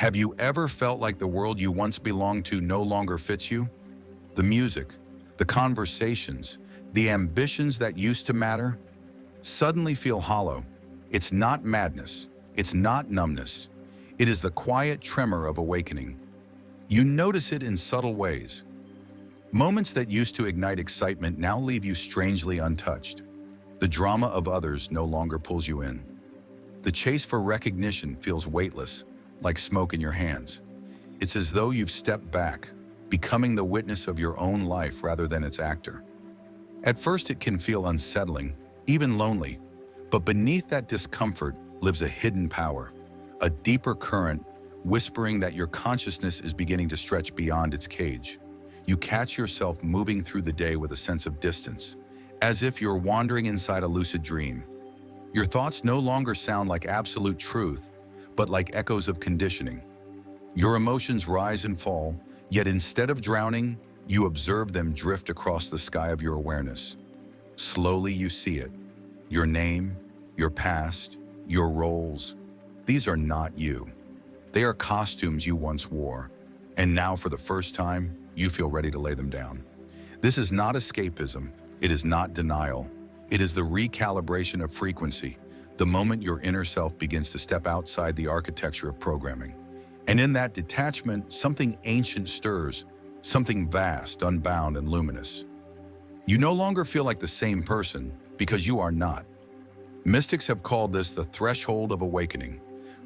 Have you ever felt like the world you once belonged to no longer fits you? The music, the conversations, the ambitions that used to matter suddenly feel hollow. It's not madness. It's not numbness. It is the quiet tremor of awakening. You notice it in subtle ways. Moments that used to ignite excitement now leave you strangely untouched. The drama of others no longer pulls you in. The chase for recognition feels weightless, like smoke in your hands. It's as though you've stepped back, becoming the witness of your own life rather than its actor. At first it can feel unsettling, even lonely, but beneath that discomfort lives a hidden power, a deeper current whispering that your consciousness is beginning to stretch beyond its cage. You catch yourself moving through the day with a sense of distance, as if you're wandering inside a lucid dream. Your thoughts no longer sound like absolute truth, but like echoes of conditioning. Your emotions rise and fall, yet instead of drowning, you observe them drift across the sky of your awareness. Slowly you see it. Your name, your past, your roles. These are not you. They are costumes you once wore, and now for the first time, you feel ready to lay them down. This is not escapism. It is not denial. It is the recalibration of frequency, the moment your inner self begins to step outside the architecture of programming. And in that detachment, something ancient stirs, something vast, unbound, and luminous. You no longer feel like the same person because you are not. Mystics have called this the threshold of awakening.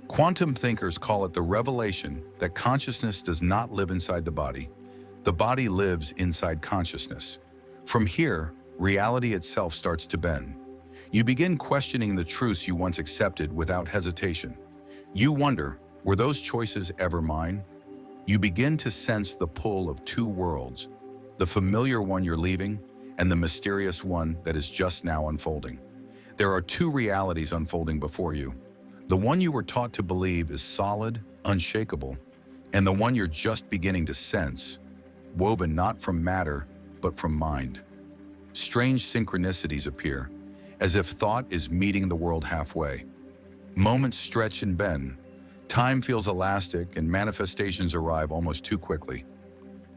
Quantum thinkers call it the revelation that consciousness does not live inside the body. The body lives inside consciousness. From here, reality itself starts to bend. You begin questioning the truths you once accepted without hesitation. You wonder, were those choices ever mine? You begin to sense the pull of two worlds, the familiar one you're leaving and the mysterious one that is just now unfolding. There are two realities unfolding before you. The one you were taught to believe is solid, unshakable, and the one you're just beginning to sense, woven not from matter, but from mind. Strange synchronicities appear, as if thought is meeting the world halfway. Moments stretch and bend. Time feels elastic and manifestations arrive almost too quickly.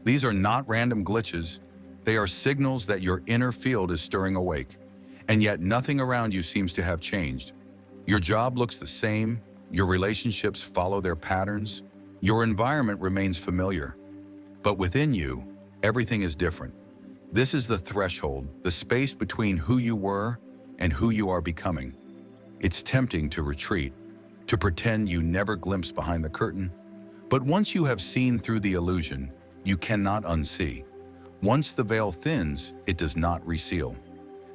These are not random glitches. They are signals that your inner field is stirring awake, and yet nothing around you seems to have changed. Your job looks the same, your relationships follow their patterns, your environment remains familiar. But within you, everything is different. This is the threshold, the space between who you were and who you are becoming. It's tempting to retreat, to pretend you never glimpsed behind the curtain. But once you have seen through the illusion, you cannot unsee. Once the veil thins, it does not reseal.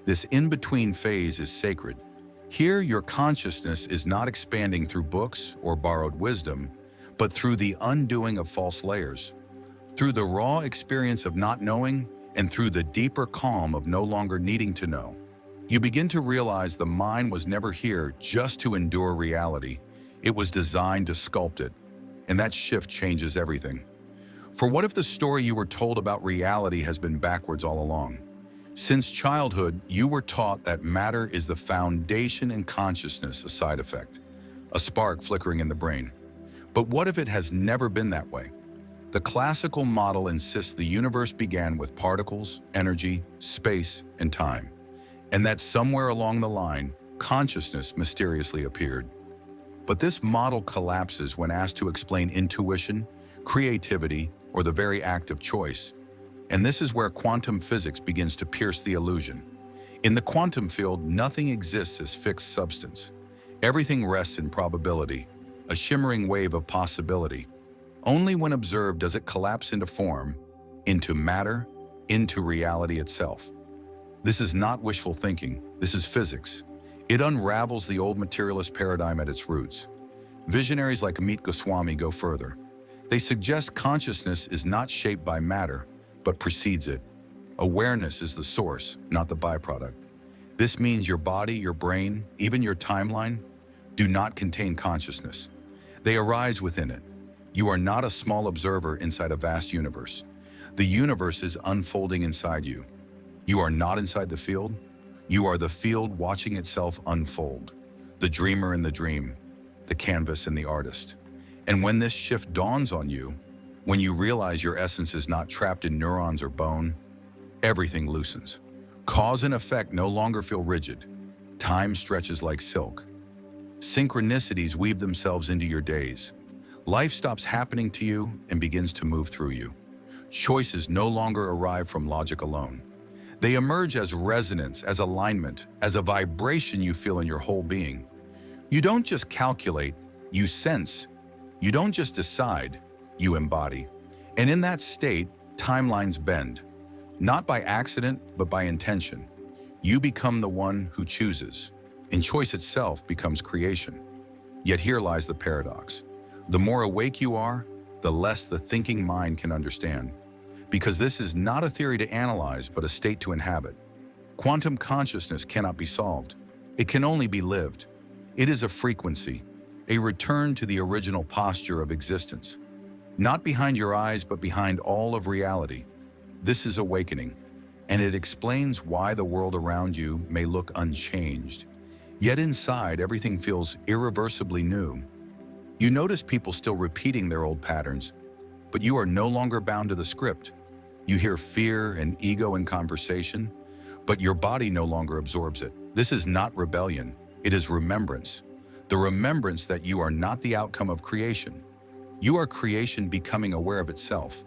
This in-between phase is sacred. Here, your consciousness is not expanding through books or borrowed wisdom, but through the undoing of false layers, through the raw experience of not knowing, and through the deeper calm of no longer needing to know. You begin to realize the mind was never here just to endure reality. It was designed to sculpt it, and that shift changes everything. For what if the story you were told about reality has been backwards all along? Since childhood, you were taught that matter is the foundation and consciousness a side effect, a spark flickering in the brain. But what if it has never been that way? The classical model insists the universe began with particles, energy, space, and time, and that somewhere along the line, consciousness mysteriously appeared. But this model collapses when asked to explain intuition, creativity, or the very act of choice. And this is where quantum physics begins to pierce the illusion. In the quantum field, nothing exists as fixed substance. Everything rests in probability, a shimmering wave of possibility. Only when observed does it collapse into form, into matter, into reality itself. This is not wishful thinking, this is physics. It unravels the old materialist paradigm at its roots. Visionaries like Amit Goswami go further. They suggest consciousness is not shaped by matter, but precedes it. Awareness is the source, not the byproduct. This means your body, your brain, even your timeline, do not contain consciousness. They arise within it. You are not a small observer inside a vast universe. The universe is unfolding inside you. You are not inside the field. You are the field watching itself unfold. The dreamer in the dream, the canvas and the artist. And when this shift dawns on you, when you realize your essence is not trapped in neurons or bone, everything loosens. Cause and effect no longer feel rigid. Time stretches like silk. Synchronicities weave themselves into your days. Life stops happening to you and begins to move through you. Choices no longer arrive from logic alone. They emerge as resonance, as alignment, as a vibration you feel in your whole being. You don't just calculate, you sense. You don't just decide, you embody. And in that state, timelines bend. Not by accident, but by intention. You become the one who chooses, and choice itself becomes creation. Yet here lies the paradox. The more awake you are, the less the thinking mind can understand. Because this is not a theory to analyze, but a state to inhabit. Quantum consciousness cannot be solved. It can only be lived. It is a frequency, a return to the original posture of existence. Not behind your eyes, but behind all of reality. This is awakening, and it explains why the world around you may look unchanged. Yet inside, everything feels irreversibly new. You notice people still repeating their old patterns, but you are no longer bound to the script. You hear fear and ego in conversation, but your body no longer absorbs it. This is not rebellion, it is remembrance. The remembrance that you are not the outcome of creation. You are creation becoming aware of itself.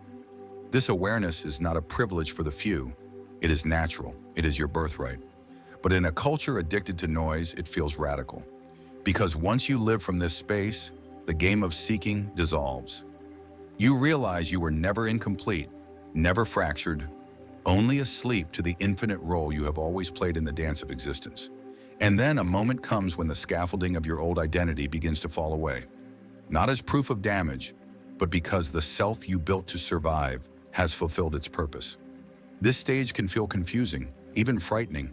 This awareness is not a privilege for the few. It is natural. It is your birthright. But in a culture addicted to noise, it feels radical. Because once you live from this space, the game of seeking dissolves. You realize you were never incomplete, never fractured, only asleep to the infinite role you have always played in the dance of existence. And then a moment comes when the scaffolding of your old identity begins to fall away. Not as proof of damage, but because the self you built to survive has fulfilled its purpose. This stage can feel confusing, even frightening.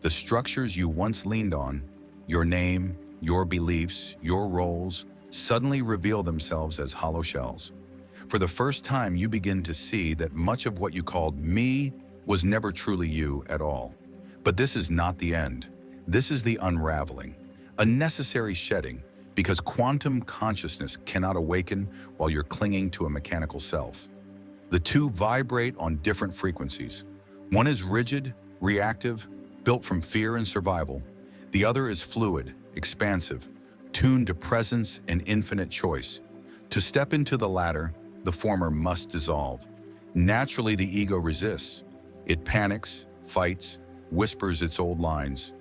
The structures you once leaned on, your name, your beliefs, your roles, suddenly reveal themselves as hollow shells. For the first time, you begin to see that much of what you called me was never truly you at all. But this is not the end. This is the unraveling, a necessary shedding, because quantum consciousness cannot awaken while you're clinging to a mechanical self. The two vibrate on different frequencies. One is rigid, reactive, built from fear and survival. The other is fluid, expansive, tuned to presence and infinite choice. To step into the latter, the former must dissolve. Naturally, the ego resists. It panics, fights, whispers its old lines.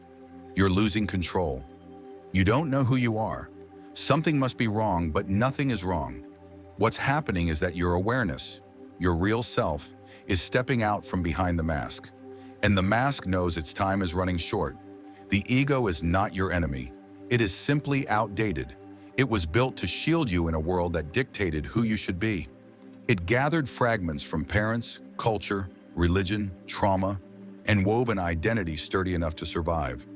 You're losing control. You don't know who you are. Something must be wrong, but nothing is wrong. What's happening is that your awareness, your real self, is stepping out from behind the mask. And the mask knows its time is running short. The ego is not your enemy. It is simply outdated. It was built to shield you in a world that dictated who you should be. It gathered fragments from parents, culture, religion, trauma, and wove an identity sturdy enough to survive.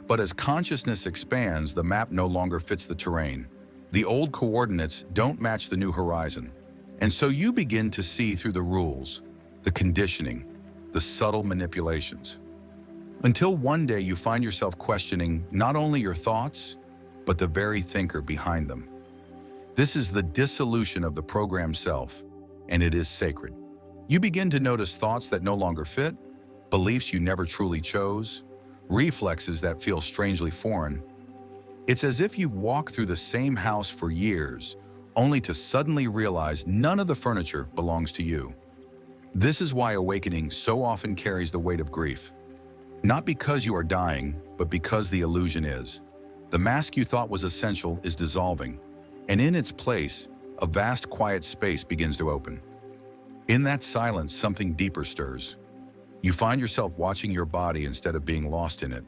But as consciousness expands, the map no longer fits the terrain. The old coordinates don't match the new horizon. And so you begin to see through the rules, the conditioning, the subtle manipulations. Until one day you find yourself questioning not only your thoughts, but the very thinker behind them. This is the dissolution of the programmed self, and it is sacred. You begin to notice thoughts that no longer fit, beliefs you never truly chose, reflexes that feel strangely foreign. It's as if you've walked through the same house for years, only to suddenly realize none of the furniture belongs to you. This is why awakening so often carries the weight of grief. Not because you are dying, but because the illusion is. The mask you thought was essential is dissolving, and in its place, a vast quiet space begins to open. In that silence, something deeper stirs. You find yourself watching your body instead of being lost in it.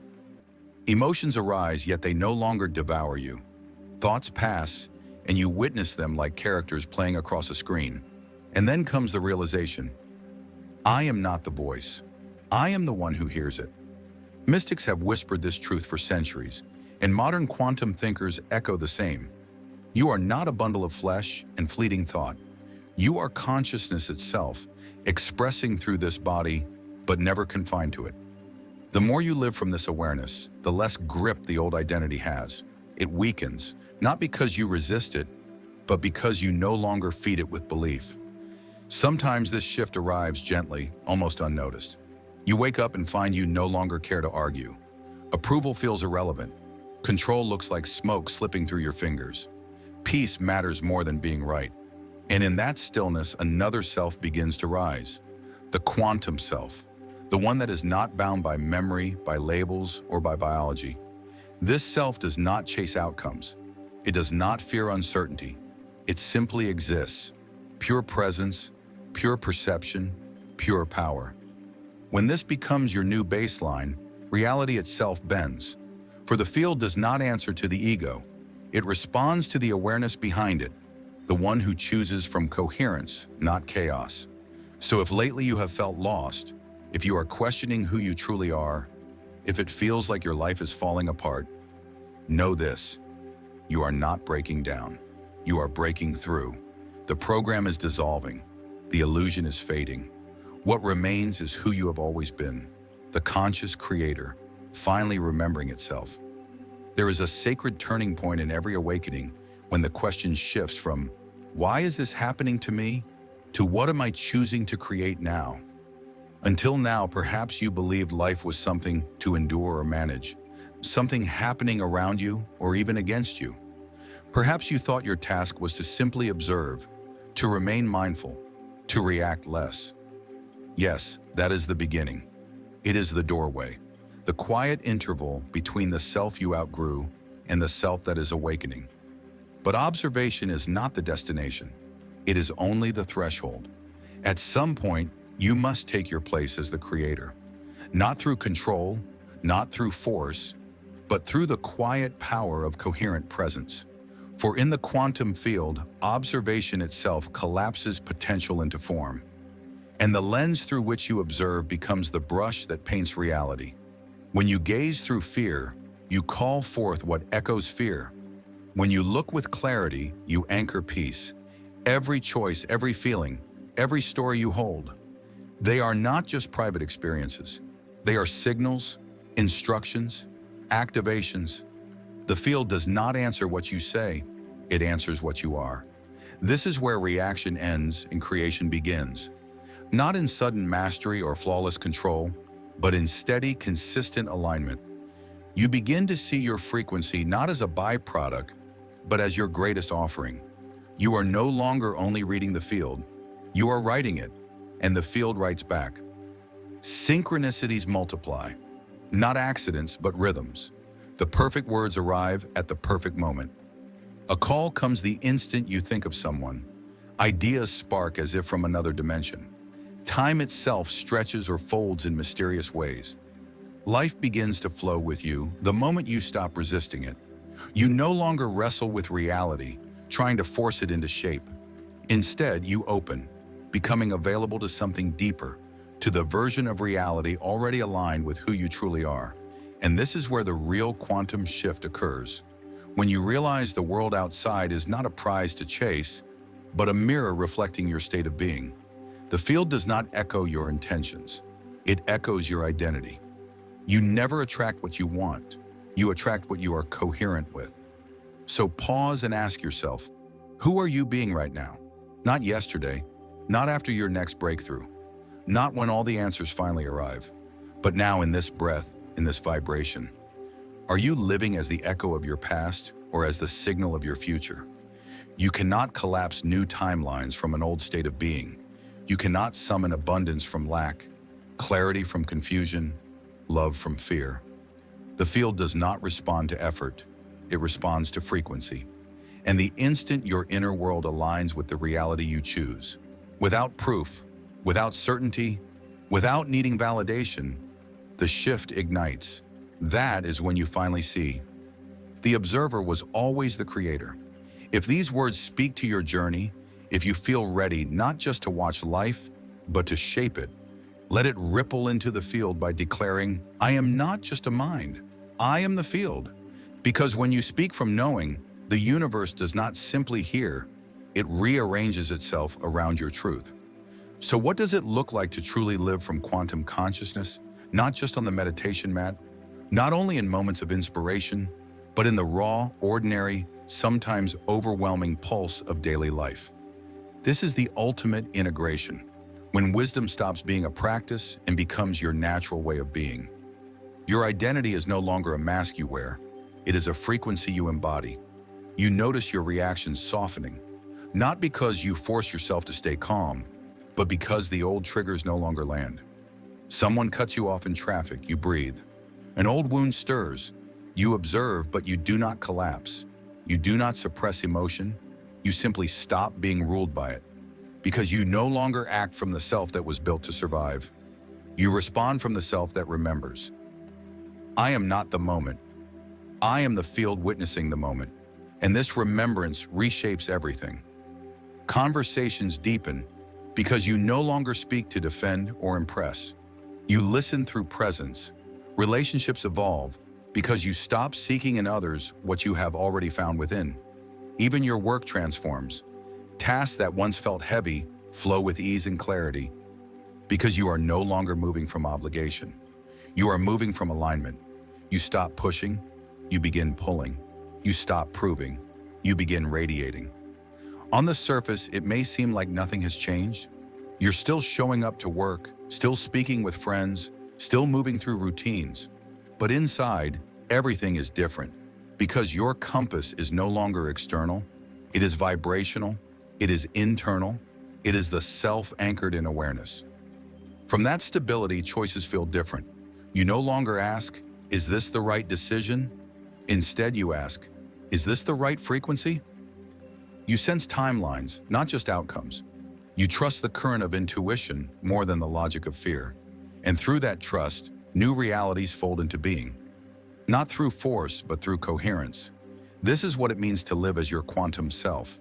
Emotions arise, yet they no longer devour you. Thoughts pass, and you witness them like characters playing across a screen. And then comes the realization, I am not the voice. I am the one who hears it. Mystics have whispered this truth for centuries, and modern quantum thinkers echo the same. You are not a bundle of flesh and fleeting thought. You are consciousness itself, expressing through this body, but never confined to it. The more you live from this awareness, the less grip the old identity has. It weakens, not because you resist it, but because you no longer feed it with belief. Sometimes this shift arrives gently, almost unnoticed. You wake up and find you no longer care to argue. Approval feels irrelevant. Control looks like smoke slipping through your fingers. Peace matters more than being right. And in that stillness, another self begins to rise. The quantum self, the one that is not bound by memory, by labels, or by biology. This self does not chase outcomes. It does not fear uncertainty. It simply exists. Pure presence, pure perception, pure power. When this becomes your new baseline, reality itself bends. For the field does not answer to the ego. It responds to the awareness behind it, the one who chooses from coherence, not chaos. So if lately you have felt lost, if you are questioning who you truly are, if it feels like your life is falling apart, know this: you are not breaking down. You are breaking through. The program is dissolving. The illusion is fading. What remains is who you have always been, the conscious creator, finally remembering itself. There is a sacred turning point in every awakening when the question shifts from, why is this happening to me, to what am I choosing to create now? Until now, perhaps you believed life was something to endure or manage, something happening around you or even against you. Perhaps you thought your task was to simply observe, to remain mindful, to react less. Yes, that is the beginning. It is the doorway, the quiet interval between the self you outgrew and the self that is awakening. But observation is not the destination. It is only the threshold. At some point, you must take your place as the creator, not through control, not through force, but through the quiet power of coherent presence. For in the quantum field, observation itself collapses potential into form. And the lens through which you observe becomes the brush that paints reality. When you gaze through fear, you call forth what echoes fear. When you look with clarity, you anchor peace. Every choice, every feeling, every story you hold, they are not just private experiences. They are signals, instructions, activations. The field does not answer what you say, it answers what you are. This is where reaction ends and creation begins. Not in sudden mastery or flawless control, but in steady, consistent alignment. You begin to see your frequency not as a byproduct, but as your greatest offering. You are no longer only reading the field, you are writing it, and the field writes back. Synchronicities multiply, not accidents, but rhythms. The perfect words arrive at the perfect moment. A call comes the instant you think of someone. Ideas spark as if from another dimension. Time itself stretches or folds in mysterious ways. Life begins to flow with you the moment you stop resisting it. You no longer wrestle with reality, trying to force it into shape. Instead, you open, becoming available to something deeper, to the version of reality already aligned with who you truly are. And this is where the real quantum shift occurs. When you realize the world outside is not a prize to chase, but a mirror reflecting your state of being. The field does not echo your intentions. It echoes your identity. You never attract what you want. You attract what you are coherent with. So pause and ask yourself, who are you being right now? Not yesterday, not after your next breakthrough, not when all the answers finally arrive, but now in this breath, in this vibration. Are you living as the echo of your past or as the signal of your future? You cannot collapse new timelines from an old state of being. You cannot summon abundance from lack, clarity from confusion, love from fear. The field does not respond to effort, it responds to frequency. And the instant your inner world aligns with the reality you choose, without proof, without certainty, without needing validation, the shift ignites. That is when you finally see. The observer was always the creator. If these words speak to your journey, if you feel ready not just to watch life, but to shape it, let it ripple into the field by declaring, I am not just a mind, I am the field. Because when you speak from knowing, the universe does not simply hear, it rearranges itself around your truth. So what does it look like to truly live from quantum consciousness, not just on the meditation mat, not only in moments of inspiration, but in the raw, ordinary, sometimes overwhelming pulse of daily life. This is the ultimate integration, when wisdom stops being a practice and becomes your natural way of being. Your identity is no longer a mask you wear. It is a frequency you embody. You notice your reactions softening, not because you force yourself to stay calm, but because the old triggers no longer land. Someone cuts you off in traffic, you breathe. An old wound stirs. You observe, but you do not collapse. You do not suppress emotion. You simply stop being ruled by it, because you no longer act from the self that was built to survive. You respond from the self that remembers. I am not the moment. I am the field witnessing the moment, and this remembrance reshapes everything. Conversations deepen because you no longer speak to defend or impress. You listen through presence. Relationships evolve because you stop seeking in others what you have already found within. Even your work transforms. Tasks that once felt heavy flow with ease and clarity because you are no longer moving from obligation. You are moving from alignment. You stop pushing, you begin pulling. You stop proving, you begin radiating. On the surface, it may seem like nothing has changed. You're still showing up to work, still speaking with friends, still moving through routines. But inside, everything is different because your compass is no longer external. It is vibrational. It is internal. It is the self anchored in awareness. From that stability, choices feel different. You no longer ask, is this the right decision? Instead, you ask, is this the right frequency? You sense timelines, not just outcomes. You trust the current of intuition more than the logic of fear. And through that trust, new realities fold into being. Not through force, but through coherence. This is what it means to live as your quantum self.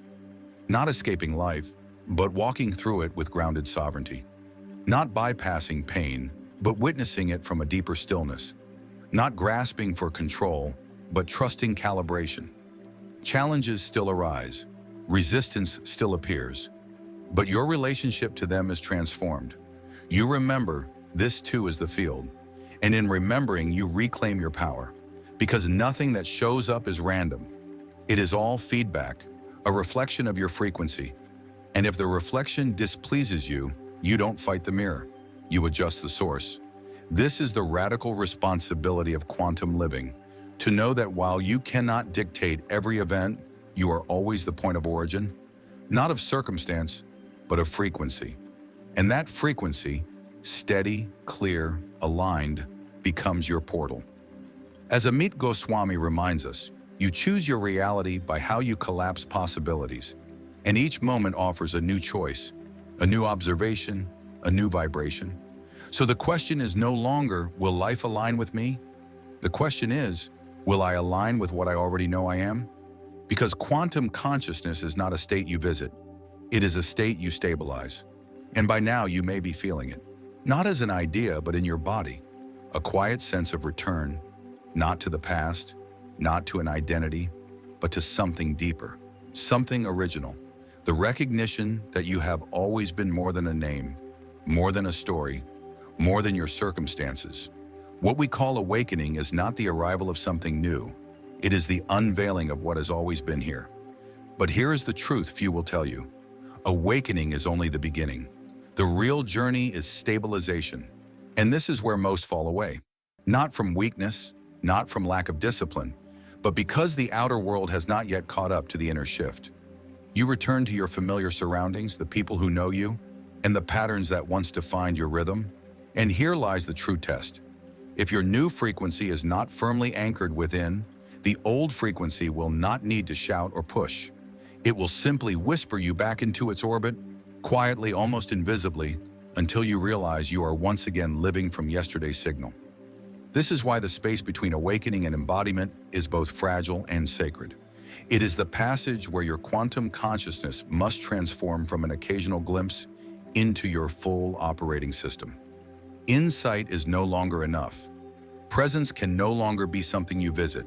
Not escaping life, but walking through it with grounded sovereignty. Not bypassing pain, but witnessing it from a deeper stillness. Not grasping for control, but trusting calibration. Challenges still arise. Resistance still appears. But your relationship to them is transformed. You remember, this too is the field. And in remembering, you reclaim your power. Because nothing that shows up is random. It is all feedback, a reflection of your frequency. And if the reflection displeases you, you don't fight the mirror. You adjust the source. This is the radical responsibility of quantum living. To know that while you cannot dictate every event, you are always the point of origin, not of circumstance, but of frequency. And that frequency, steady, clear, aligned, becomes your portal. As Amit Goswami reminds us, you choose your reality by how you collapse possibilities. And each moment offers a new choice, a new observation, a new vibration. So the question is no longer, will life align with me? The question is, will I align with what I already know I am? Because quantum consciousness is not a state you visit. It is a state you stabilize. And by now you may be feeling it. Not as an idea, but in your body. A quiet sense of return, not to the past, not to an identity, but to something deeper, something original. The recognition that you have always been more than a name, more than a story, more than your circumstances. What we call awakening is not the arrival of something new. It is the unveiling of what has always been here. But here is the truth few will tell you. Awakening is only the beginning. The real journey is stabilization. And this is where most fall away. Not from weakness, not from lack of discipline, but because the outer world has not yet caught up to the inner shift. You return to your familiar surroundings, the people who know you, and the patterns that once defined your rhythm. And here lies the true test. If your new frequency is not firmly anchored within, the old frequency will not need to shout or push. It will simply whisper you back into its orbit, quietly, almost invisibly, until you realize you are once again living from yesterday's signal. This is why the space between awakening and embodiment is both fragile and sacred. It is the passage where your quantum consciousness must transform from an occasional glimpse into your full operating system. Insight is no longer enough. Presence can no longer be something you visit.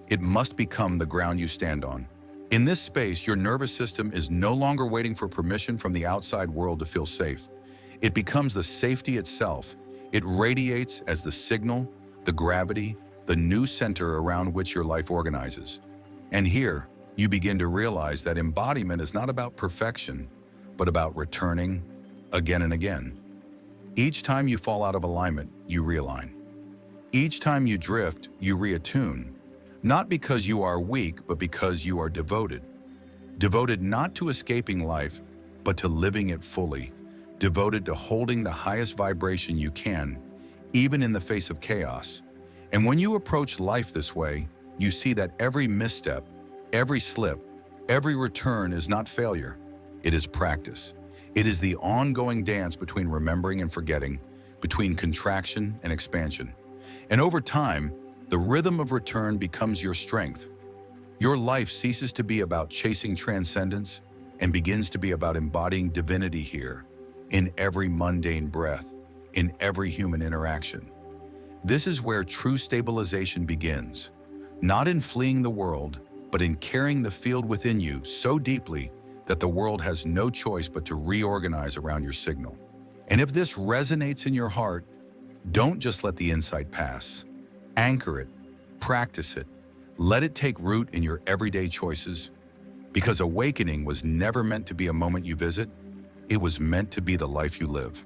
It must become the ground you stand on. In this space, your nervous system is no longer waiting for permission from the outside world to feel safe. It becomes the safety itself. It radiates as the signal, the gravity, the new center around which your life organizes. And here, you begin to realize that embodiment is not about perfection, but about returning again and again. Each time you fall out of alignment, you realign. Each time you drift, you reattune, not because you are weak, but because you are devoted. Devoted not to escaping life, but to living it fully. Devoted to holding the highest vibration you can, even in the face of chaos. And when you approach life this way, you see that every misstep, every slip, every return is not failure. It is practice. It is the ongoing dance between remembering and forgetting, between contraction and expansion. And over time, the rhythm of return becomes your strength. Your life ceases to be about chasing transcendence and begins to be about embodying divinity here, in every mundane breath, in every human interaction. This is where true stabilization begins, not in fleeing the world, but in carrying the field within you so deeply that the world has no choice but to reorganize around your signal. And if this resonates in your heart, don't just let the insight pass. Anchor it, practice it, let it take root in your everyday choices, because awakening was never meant to be a moment you visit, it was meant to be the life you live.